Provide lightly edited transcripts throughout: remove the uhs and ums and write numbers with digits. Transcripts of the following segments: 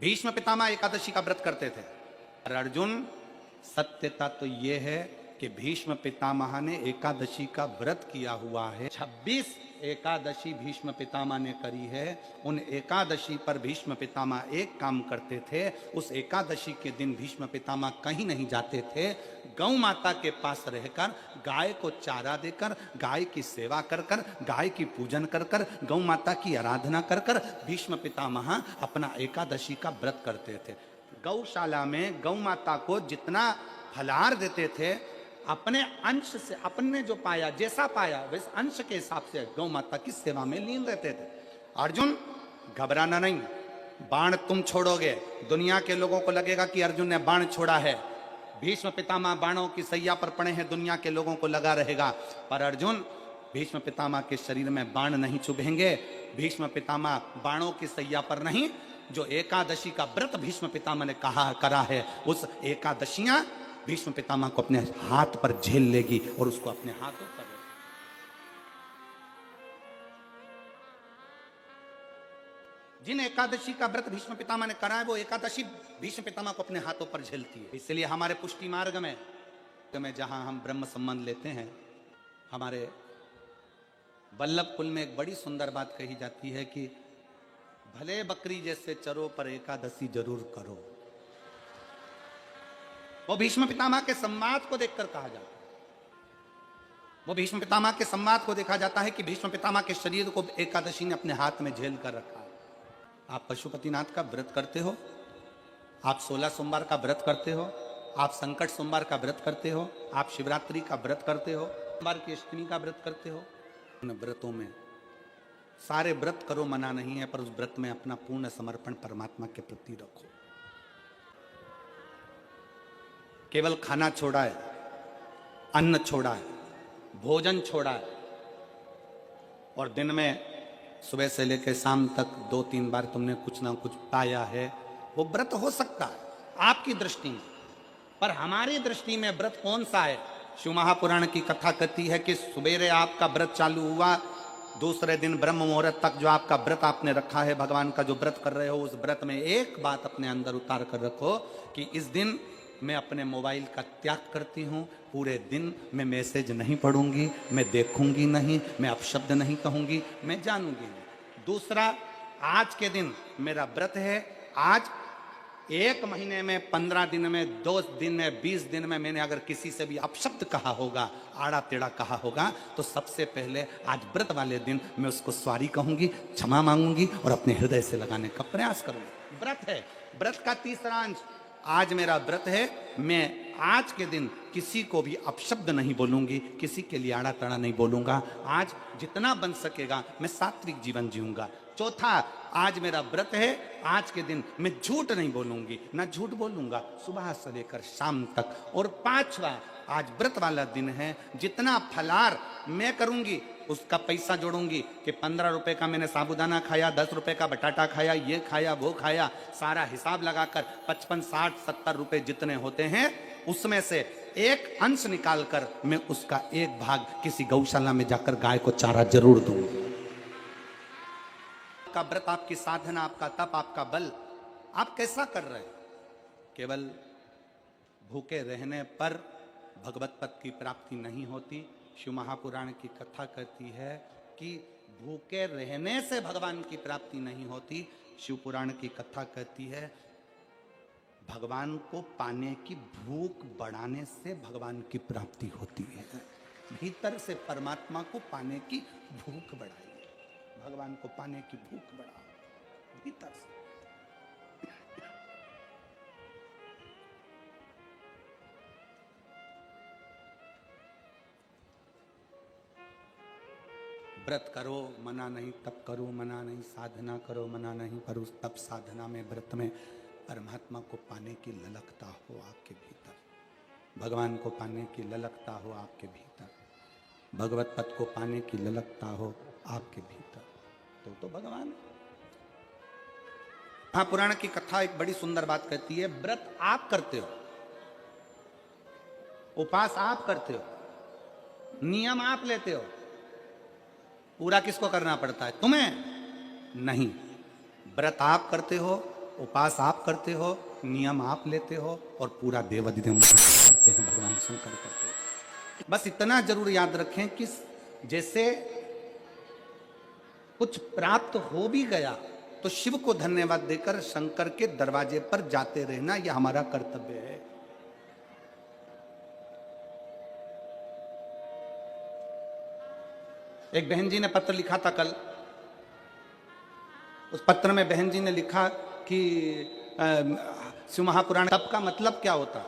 भीष्म पितामह एकादशी का व्रत करते थे। और अर्जुन, सत्यता तो यह है कि भीष्म पितामह ने एकादशी का व्रत किया हुआ है। 26 एकादशी भीष्म पितामह ने करी है। उन एकादशी पर भीष्म पितामह एक काम करते थे। उस एकादशी के दिन भीष्म पितामह कहीं नहीं जाते थे। गौ माता के पास रहकर गाय को चारा देकर, गाय की सेवा कर कर, गाय की पूजन कर कर, गौ माता की आराधना कर कर भीष्म पितामह अपना एकादशी का व्रत करते थे। गौशाला में गौ माता को जितना फलाहार देते थे, अपने अंश से, अपने जो पाया, जैसा पाया वैसे अंश के हिसाब से गौ माता की सेवा में लीन रहते थे। अर्जुन, घबराना नहीं। बाण तुम छोड़ोगे, दुनिया के लोगों को लगेगा कि अर्जुन ने बाण छोड़ा है। भीष्म पितामह बाणों की सैया पर पड़े हैं, दुनिया के लोगों को लगा रहेगा। पर अर्जुन, भीष्म पितामह के शरीर में बाण नहीं चुभेंगे। भीष्म पितामह बाणों की सैया पर नहीं, जो एकादशी का व्रत भीष्म पितामह ने कहा करा है, उस एकादशियां भीष्म पितामह को अपने हाथ पर झेल लेगी और उसको अपने हाथों पर। जिन एकादशी का व्रत भीष्म पितामह ने करा है, वो एकादशी भीष्म पितामह को अपने हाथों पर झेलती है। इसलिए हमारे पुष्टि मार्ग में जहां हम ब्रह्म संबंध लेते हैं, हमारे वल्लभ कुल में एक बड़ी सुंदर बात कही जाती है कि भले बकरी जैसे चरो पर एकादशी जरूर करो। वो भीष्म पितामह के संवाद को देखकर कहा जाता है। वो भीष्म पितामह के संवाद को देखा जाता है कि भीष्म पितामह के शरीर को एकादशी ने अपने हाथ में झेल कर रखा है। आप पशुपतिनाथ का व्रत करते हो, आप 16 सोमवार का व्रत करते हो, आप संकट सोमवार का व्रत करते हो, आप शिवरात्रि का व्रत करते हो, सोमवार की अष्टमी का व्रत करते हो। उन व्रतों में सारे व्रत करो, मना नहीं है, पर उस व्रत में अपना पूर्ण समर्पण परमात्मा के प्रति रखो। केवल खाना छोड़ा है, अन्न छोड़ा है, भोजन छोड़ा है, और दिन में सुबह से लेकर शाम तक 2-3 बार तुमने कुछ ना कुछ पाया है, वो व्रत हो सकता है आपकी दृष्टि में। पर हमारी दृष्टि में व्रत कौन सा है? शिव महापुराण की कथा कहती है कि सुबेरे आपका व्रत चालू हुआ, दूसरे दिन ब्रह्म मुहूर्त तक जो आपका व्रत आपने रखा है, भगवान का जो व्रत कर रहे हो, उस व्रत में एक बात अपने अंदर उतार कर रखो कि इस दिन मैं अपने मोबाइल का त्याग करती हूँ। पूरे दिन मैं मैसेज नहीं पढ़ूंगी, मैं देखूंगी नहीं, मैं अपशब्द नहीं कहूंगी, मैं जानूंगी नहीं। दूसरा, आज के दिन मेरा व्रत है। आज 1 महीने में, 15 दिन में, 2 दिन में, 20 दिन में मैंने अगर किसी से भी अपशब्द कहा होगा, आड़ा टेढ़ा कहा होगा, तो सबसे पहले आज व्रत वाले दिन मैं उसको सॉरी कहूंगी, क्षमा मांगूंगी और अपने हृदय से लगाने का प्रयास करूंगी। व्रत है। व्रत का तीसरा अंश, आज मेरा व्रत है, मैं आज के दिन किसी को भी अपशब्द नहीं बोलूंगी, किसी के लिए आड़ा टेढ़ा नहीं बोलूंगा। आज जितना बन सकेगा मैं सात्विक जीवन जीऊंगा। चौथा, आज मेरा व्रत है, आज के दिन मैं झूठ नहीं बोलूंगी, ना झूठ बोलूंगा सुबह से लेकर शाम तक। और पांचवा, आज व्रत वाला दिन है, जितना फलाहार मैं करूंगी उसका पैसा जोड़ूंगी कि 15 रुपए का मैंने साबुदाना खाया, 10 रुपए का बटाटा खाया, ये खाया, वो खाया, सारा हिसाब लगाकर 55, 60, 70 रुपए जितने होते हैं, उसमें से एक अंश निकालकर मैं उसका एक भाग किसी गौशाला में जाकर गाय को चारा जरूर दूंगी। आपका व्रत, आपकी साधना, आपका तप, आपका बल, आप कैसा कर रहे हैं? केवल भूखे रहने पर भगवत पद की प्राप्ति नहीं होती। शिव महापुराण की कथा कहती है कि भूखे रहने से भगवान की प्राप्ति नहीं होती। शिव पुराण की कथा कहती है भगवान को पाने की भूख बढ़ाने से भगवान की प्राप्ति होती है। भीतर से परमात्मा को पाने की भूख बढ़ाइए, भगवान को पाने की भूख बढ़ाओ भीतर से। व्रत करो, मना नहीं, तप करो, मना नहीं, साधना करो, मना नहीं, पर उस तप साधना में, व्रत में परमात्मा को पाने की ललकता हो आपके भीतर, भगवान को पाने की ललकता हो आपके भीतर, भगवत पद को पाने की ललकता हो आपके भीतर, तो भगवान। महापुराण की कथा एक बड़ी सुंदर बात कहती है, व्रत आप करते हो, उपास आप करते हो, नियम आप लेते हो, पूरा किसको करना पड़ता है? तुम्हें नहीं। व्रत आप करते हो, उपास आप करते हो, नियम आप लेते हो और पूरा देव अधिदेव करते हैं, भगवान शंकर करते हैं। बस इतना जरूर याद रखें कि जैसे कुछ प्राप्त हो भी गया तो शिव को धन्यवाद देकर शंकर के दरवाजे पर जाते रहना, यह हमारा कर्तव्य है। एक बहन जी ने पत्र लिखा था कल। उस पत्र में बहन जी ने लिखा कि शिव महापुराण तप का मतलब क्या होता।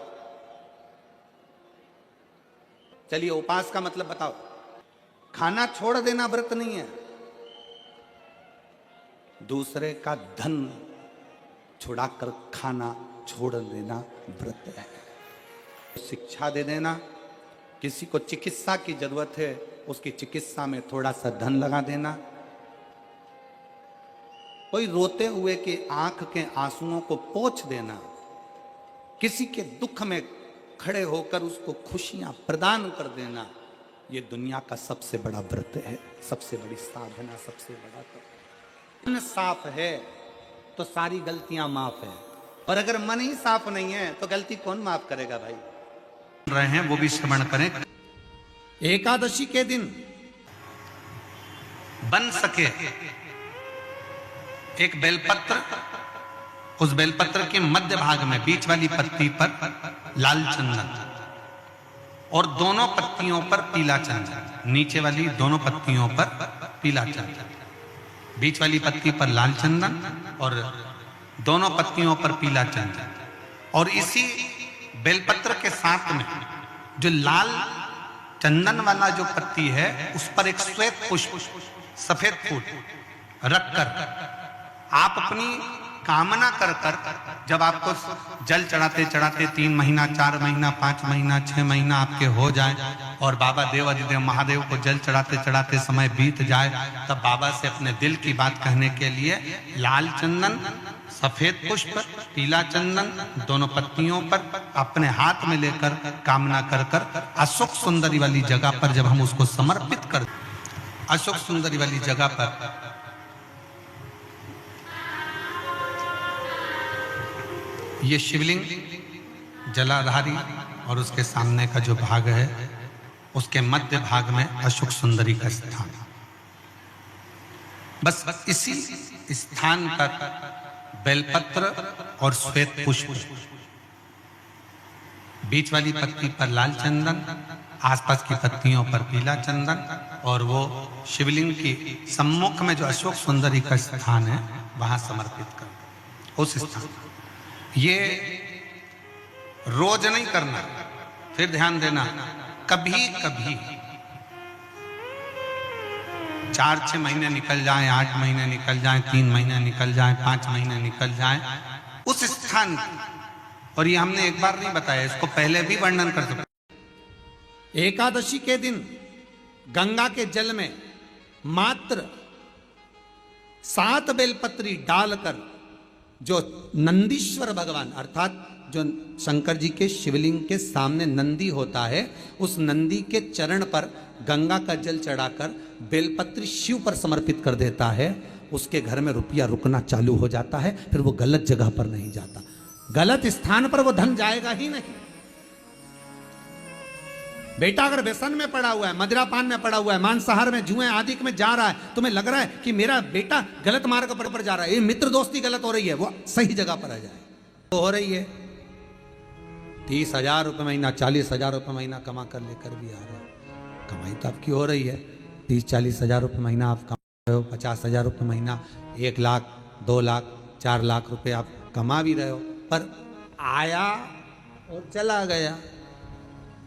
चलिए उपास का मतलब बताओ। खाना छोड़ देना व्रत नहीं है, दूसरे का धन छुड़ाकर खाना छोड़ देना व्रत है। शिक्षा दे देना, किसी को चिकित्सा की जरूरत है उसकी चिकित्सा में थोड़ा सा धन लगा देना, कोई रोते हुए के आंख के आंसुओं को पोंछ देना, किसी के दुख में खड़े होकर उसको खुशियां प्रदान कर देना, ये दुनिया का सबसे बड़ा व्रत है, सबसे बड़ी साधना, सबसे बड़ा तप। मन साफ है तो सारी गलतियां माफ है, और अगर मन ही साफ नहीं है तो गलती कौन माफ करेगा भाई। रहे हैं वो भी श्रवण करें। एकादशी के दिन बन सके एक बेलपत्र, उस बेलपत्र के मध्य भाग में बीच वाली पत्ती पर लाल चंदन और दोनों पत्तियों पर पीला चंदन, नीचे वाली दोनों पत्तियों पर पीला चंदन, बीच वाली पत्ती पर लाल चंदन और दोनों पत्तियों पर पीला चंदन, और इसी बेलपत्र के साथ में जो लाल चंदन वाला जो पत्ती है उस पर एक श्वेत पुष्प, सफेद फूल रखकर आप अपनी कामना कर कर, जब आपको जल चढ़ाते चढ़ाते 3 महीना, 4 महीना, 5 महीना, 6 महीना आपके हो जाए और बाबा देव अधिदेव महादेव को जल चढ़ाते चढ़ाते समय बीत जाए, तब बाबा से अपने दिल की बात कहने के लिए लाल चंदन, सफेद पुष्प, पीला चंदन दोनों पत्तियों पर अपने हाथ में लेकर कामना कर कर अशोक सुंदरी वाली जगह पर जब हम उसको समर्पित कर, अशोक सुंदरी वाली जगह पर ये शिवलिंग जलाधारी और उसके सामने का जो भाग है उसके मध्य भाग में अशोक सुंदरी का स्थान, बस इसी स्थान पर बेलपत्र और श्वेत पुष्प, बीच वाली पत्ती पर लाल चंदन, आसपास की पत्तियों पर पीला चंदन, और वो शिवलिंग की सम्मुख में जो अशोक सुंदरी का स्थान है वहां समर्पित कर। उस स्थान ये रोज नहीं करना, फिर ध्यान देना, कभी कभी 4-6 महीने निकल जाएं, 8 महीने निकल जाएं, 3 महीने निकल जाएं, 5 महीने निकल जाएं, उस स्थान, और ये हमने एक बार नहीं बताया, इसको पहले भी वर्णन कर सकते। एकादशी के दिन गंगा के जल में मात्र 7 बेलपत्री डालकर जो नंदीश्वर भगवान अर्थात जो शंकर जी के शिवलिंग के सामने नंदी होता है, उस नंदी के चरण पर गंगा का जल चढ़ाकर बेलपत्री शिव पर समर्पित कर देता है, उसके घर में रुपया रुकना चालू हो जाता है, फिर वो गलत जगह पर नहीं जाता, गलत स्थान पर वो धन जाएगा ही नहीं। बेटा अगर व्यसन में पड़ा हुआ है, मदिरापान में पड़ा हुआ है, मांसाहार में, जुए आदि में जा रहा है, तुम्हें लग रहा है कि मेरा बेटा गलत मार्ग पर जा रहा है, ये मित्र दोस्ती गलत हो रही है, वो सही जगह पर आ जाए तो हो रही है। 30,000 रुपये महीना, 40,000 रुपये महीना कमा कर लेकर भी आ रहे हो, कमाई तो आपकी हो रही है, 30-40 हज़ार रुपये महीना आप कमा रहे हो, 50,000 रुपये महीना, 1 लाख, 2 लाख, 4 लाख रुपये आप कमा भी रहे हो, पर आया और चला गया,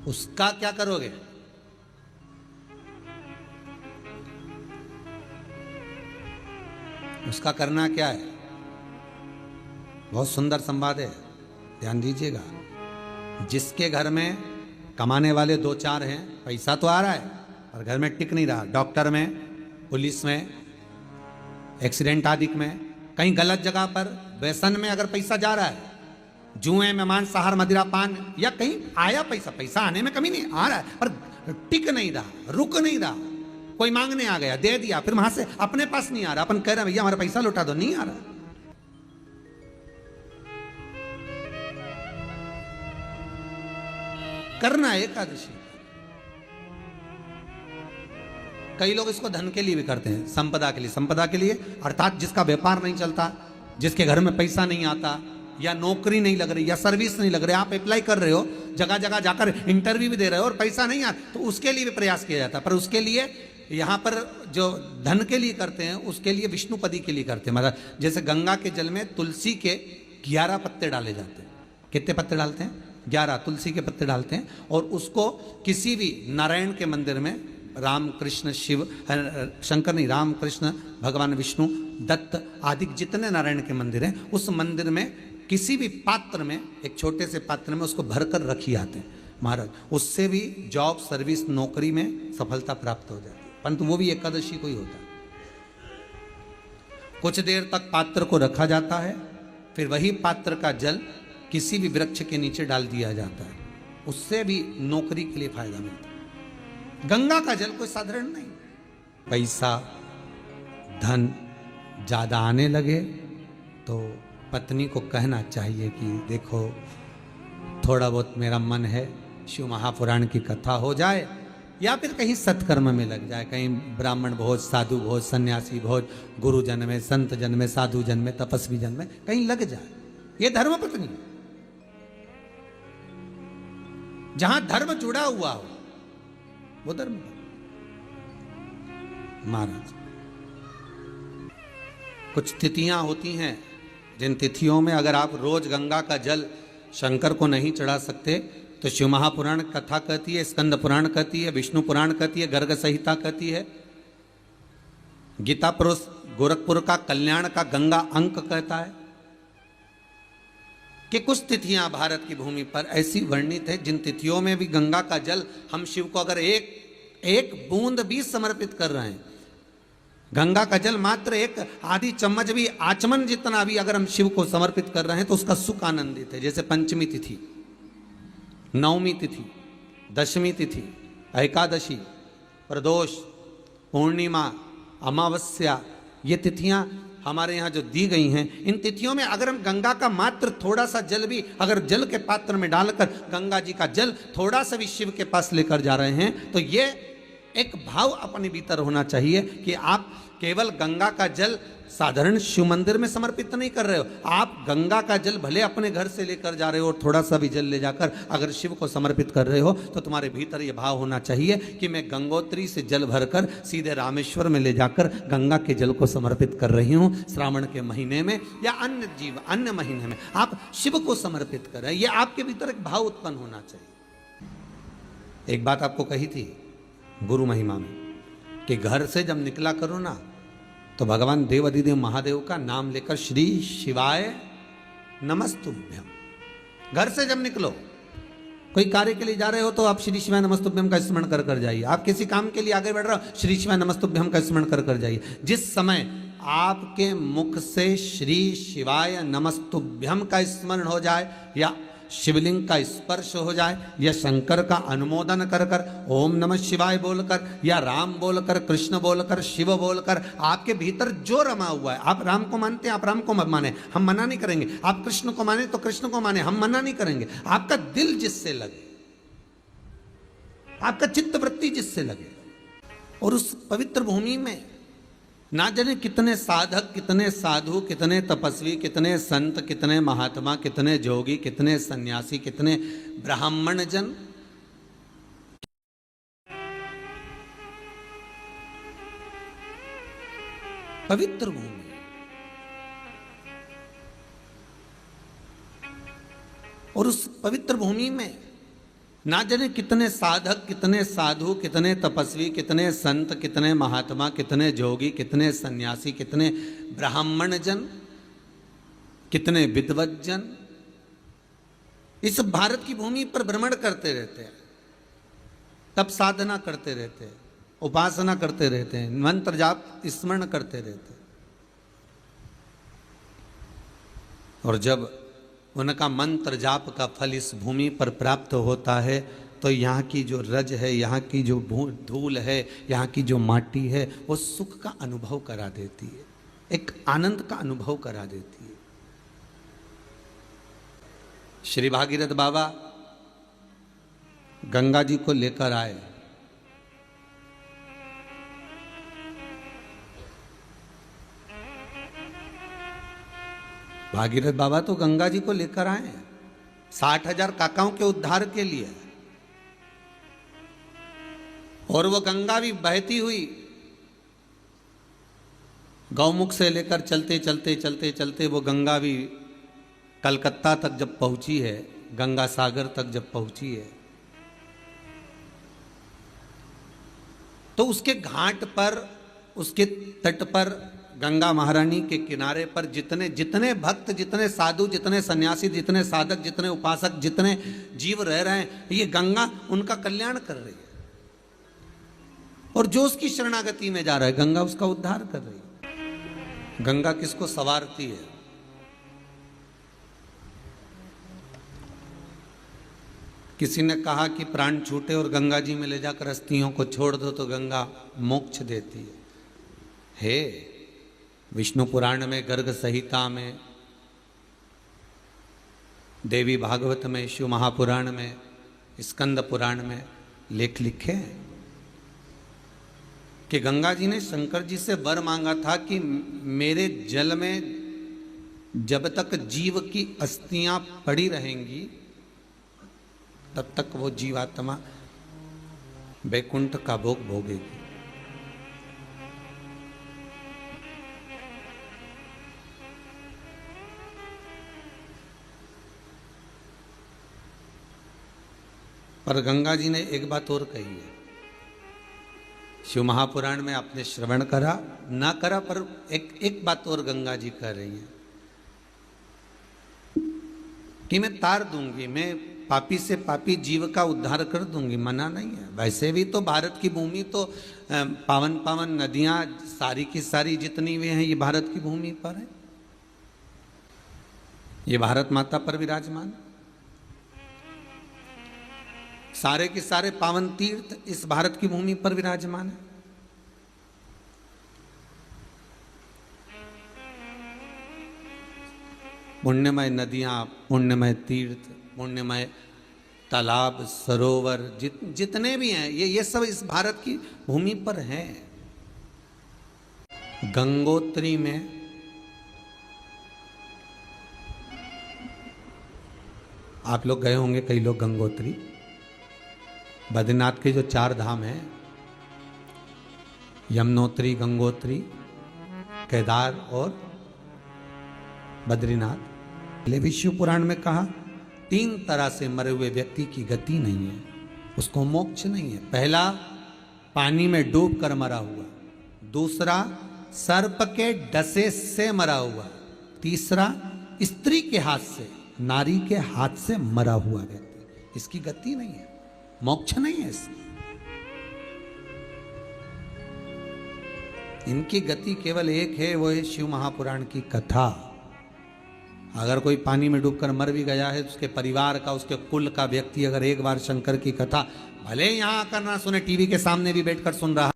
उसका क्या करोगे? उसका करना क्या है? बहुत सुंदर संवाद है, ध्यान दीजिएगा। जिसके घर में कमाने वाले 2-4 हैं, पैसा तो आ रहा है पर घर में टिक नहीं रहा, डॉक्टर में, पुलिस में, एक्सीडेंट आदि में, कहीं गलत जगह पर व्यसन में अगर पैसा जा रहा है, जुए में, मांसाहार, मदिरापान, या कहीं आया पैसा, पैसा आने में कमी नहीं, आ रहा है पर टिक नहीं रहा, रुक नहीं रहा, कोई मांगने आ गया, दे दिया, फिर वहां से अपने पास नहीं आ रहा, अपन कह रहे हैं भैया हमारा पैसा लौटा दो, नहीं आ रहा। करना है एकादशी। कई लोग इसको धन के लिए भी करते हैं, संपदा के लिए। संपदा के लिए अर्थात जिसका व्यापार नहीं चलता, जिसके घर में पैसा नहीं आता, या नौकरी नहीं लग रही, या सर्विस नहीं लग रही, आप अप्लाई कर रहे हो, जगह जगह जाकर इंटरव्यू भी दे रहे हो और पैसा नहीं आता, तो उसके लिए भी प्रयास किया जाता है। पर उसके लिए यहाँ पर जो धन के लिए करते हैं, उसके लिए विष्णुपदी के लिए करते हैं। मतलब जैसे गंगा के जल में तुलसी के 11 पत्ते डाले जाते हैं। कितने पत्ते डालते हैं? 11 तुलसी के पत्ते डालते हैं, और उसको किसी भी नारायण के मंदिर में, राम कृष्ण शिव, शंकर नहीं, राम कृष्ण भगवान विष्णु दत्त आदि जितने नारायण के मंदिर हैं, उस मंदिर में किसी भी पात्र में, एक छोटे से पात्र में उसको भरकर रखी आते हैं महाराज। उससे भी जॉब, सर्विस, नौकरी में सफलता प्राप्त हो जाती है। परंतु वो भी एकादशी को ही होता है। कुछ देर तक पात्र को रखा जाता है, फिर वही पात्र का जल किसी भी वृक्ष के नीचे डाल दिया जाता है, उससे भी नौकरी के लिए फायदा मिलता है। गंगा का जल कोई साधारण नहीं। पैसा धन ज्यादा आने लगे तो पत्नी को कहना चाहिए कि देखो थोड़ा बहुत मेरा मन है, शिव महापुराण की कथा हो जाए, या फिर कहीं सत्कर्म में लग जाए, कहीं ब्राह्मण भोज, साधु भोज, सन्यासी भोज, गुरु जन में, संत जन में, साधु जन में, तपस्वी जन में कहीं लग जाए। ये धर्म पत्नी है। जहां धर्म जुड़ा हुआ हो वो धर्म महाराज। कुछ तिथियां होती हैं, जिन तिथियों में अगर आप रोज गंगा का जल शंकर को नहीं चढ़ा सकते तो शिव महापुराण कथा कहती है, स्कंद पुराण कहती है, विष्णु पुराण कहती है, गर्ग संहिता कहती है, गीता पुरुष गोरखपुर का कल्याण का गंगा अंक कहता है कि कुछ तिथियां भारत की भूमि पर ऐसी वर्णित है जिन तिथियों में भी गंगा का जल हम शिव को अगर एक बूंद भी समर्पित कर रहे हैं, गंगा का जल मात्र एक आधी चम्मच भी, आचमन जितना भी अगर हम शिव को समर्पित कर रहे हैं तो उसका सुख आनंदित है। जैसे पंचमी तिथि, नवमी तिथि, दशमी तिथि, एकादशी, प्रदोष, पूर्णिमा, अमावस्या, ये तिथियां हमारे यहाँ जो दी गई हैं, इन तिथियों में अगर हम गंगा का मात्र थोड़ा सा जल भी अगर जल के पात्र में डालकर गंगा जी का जल थोड़ा सा भी शिव के पास लेकर जा रहे हैं तो ये एक भाव अपने भीतर होना चाहिए कि आप केवल गंगा का जल साधारण शिव मंदिर में समर्पित नहीं कर रहे हो, आप गंगा का जल भले अपने घर से लेकर जा रहे हो और थोड़ा सा भी जल ले जाकर अगर शिव को समर्पित कर रहे हो तो तुम्हारे भीतर यह भाव होना चाहिए कि मैं गंगोत्री से जल भरकर सीधे रामेश्वर में ले जाकर गंगा के जल को समर्पित कर रही हूँ। श्रावण के महीने में या अन्य महीने में आप शिव को समर्पित कर रहे हैं, यह आपके भीतर एक भाव उत्पन्न होना चाहिए। एक बात आपको कही थी गुरु महिमा में कि घर से जब निकला करो ना तो भगवान देव अधिदेव महादेव का नाम लेकर श्री शिवाय नमस्तुभ्यम। घर से जब निकलो, कोई कार्य के लिए जा रहे हो तो आप श्री शिवाय नमस्तुभ्यम का स्मरण कर कर जाइए। आप किसी काम के लिए आगे बढ़ रहे हो, श्री शिवाय नमस्तुभ्यम का स्मरण कर कर जाइए। जिस समय आपके मुख से श्री शिवाय नमस्तुभ्यम का स्मरण हो जाए या शिवलिंग का स्पर्श हो जाए या शंकर का अनुमोदन कर कर ओम नमः शिवाय बोलकर या राम बोलकर, कृष्ण बोलकर, शिव बोलकर, आपके भीतर जो रमा हुआ है, आप राम को मानते हैं आप राम को माने, हम मना नहीं करेंगे। आप कृष्ण को माने तो कृष्ण को माने, हम मना नहीं करेंगे। आपका दिल जिससे लगे, आपका चित्त वृत्ति जिससे लगे, और उस पवित्र भूमि में ना जाने कितने साधक, कितने साधु, कितने तपस्वी, कितने संत, कितने महात्मा, कितने जोगी, कितने सन्यासी, कितने ब्राह्मण जन पवित्र भूमि, और उस पवित्र भूमि में ना जाने कितने साधक, कितने साधु, कितने तपस्वी, कितने संत, कितने महात्मा, कितने जोगी, कितने सन्यासी, कितने ब्राह्मण जन, कितने विद्वत जन इस भारत की भूमि पर भ्रमण करते रहते हैं, तप साधना करते रहते हैं, उपासना करते रहते हैं, मंत्र जाप स्मरण करते रहते हैं। और जब उनका मंत्र जाप का फल इस भूमि पर प्राप्त होता है तो यहाँ की जो रज है, यहाँ की जो धूल है, यहाँ की जो माटी है, वो सुख का अनुभव करा देती है, एक आनंद का अनुभव करा देती है। श्री भागीरथ बाबा गंगा जी को लेकर आए। भागीरथ बाबा तो गंगा जी को लेकर आए 60,000 काकाओं के उद्धार के लिए, और वो गंगा भी बहती हुई गौमुख से लेकर चलते चलते चलते चलते वो गंगा भी कलकत्ता तक जब पहुंची है, गंगा सागर तक जब पहुंची है, तो उसके घाट पर, उसके तट पर, गंगा महारानी के किनारे पर जितने जितने भक्त, जितने साधु, जितने सन्यासी, जितने साधक, जितने उपासक, जितने जीव रह रहे हैं, ये गंगा उनका कल्याण कर रही है। और जो उसकी शरणागति में जा रहा है, गंगा उसका उद्धार कर रही है। गंगा किसको संवारती है? किसी ने कहा कि प्राण छूटे और गंगा जी में ले जाकर अस्थियों को छोड़ दो तो गंगा मोक्ष देती है। विष्णु पुराण में, गर्ग संहिता में, देवी भागवत में, शिव महापुराण में, स्कंद पुराण में लेख लिखे हैं कि गंगा जी ने शंकर जी से वर मांगा था कि मेरे जल में जब तक जीव की अस्थियां पड़ी रहेंगी तब तक वो जीवात्मा वैकुंठ का भोग भोगेगी। पर गंगा जी ने एक बात और कही है, शिव महापुराण में आपने श्रवण करा ना करा, पर एक बात और गंगा जी कह रही हैं कि मैं तार दूंगी, मैं पापी से पापी जीव का उद्धार कर दूंगी, मना नहीं है। वैसे भी तो भारत की भूमि तो पावन पावन नदियां सारी की सारी जितनी भी हैं, ये भारत की भूमि पर है, ये भारत माता पर विराजमान। सारे के सारे पावन तीर्थ इस भारत की भूमि पर विराजमान है। पुण्यमय नदियां, पुण्यमय तीर्थ, पुण्यमय तालाब, सरोवर, जितने भी हैं, ये सब इस भारत की भूमि पर हैं। गंगोत्री में आप लोग गए होंगे, कई लोग गंगोत्री, बद्रीनाथ के जो 4 धाम हैं, यमुनोत्री, गंगोत्री, केदार और बद्रीनाथ। विष्णु पुराण में कहा 3 तरह से मरे हुए व्यक्ति की गति नहीं है, उसको मोक्ष नहीं है। पहला, पानी में डूब कर मरा हुआ। दूसरा, सर्प के डसे से मरा हुआ। तीसरा, स्त्री के हाथ से, नारी के हाथ से मरा हुआ व्यक्ति, इसकी गति नहीं है, मोक्ष नहीं है इसकी। इनकी गति केवल एक है, वो है शिव महापुराण की कथा। अगर कोई पानी में डूबकर मर भी गया है, तो उसके परिवार का, उसके कुल का व्यक्ति अगर एक बार शंकर की कथा भले यहां आकर ना सुने, टीवी के सामने भी बैठकर सुन रहा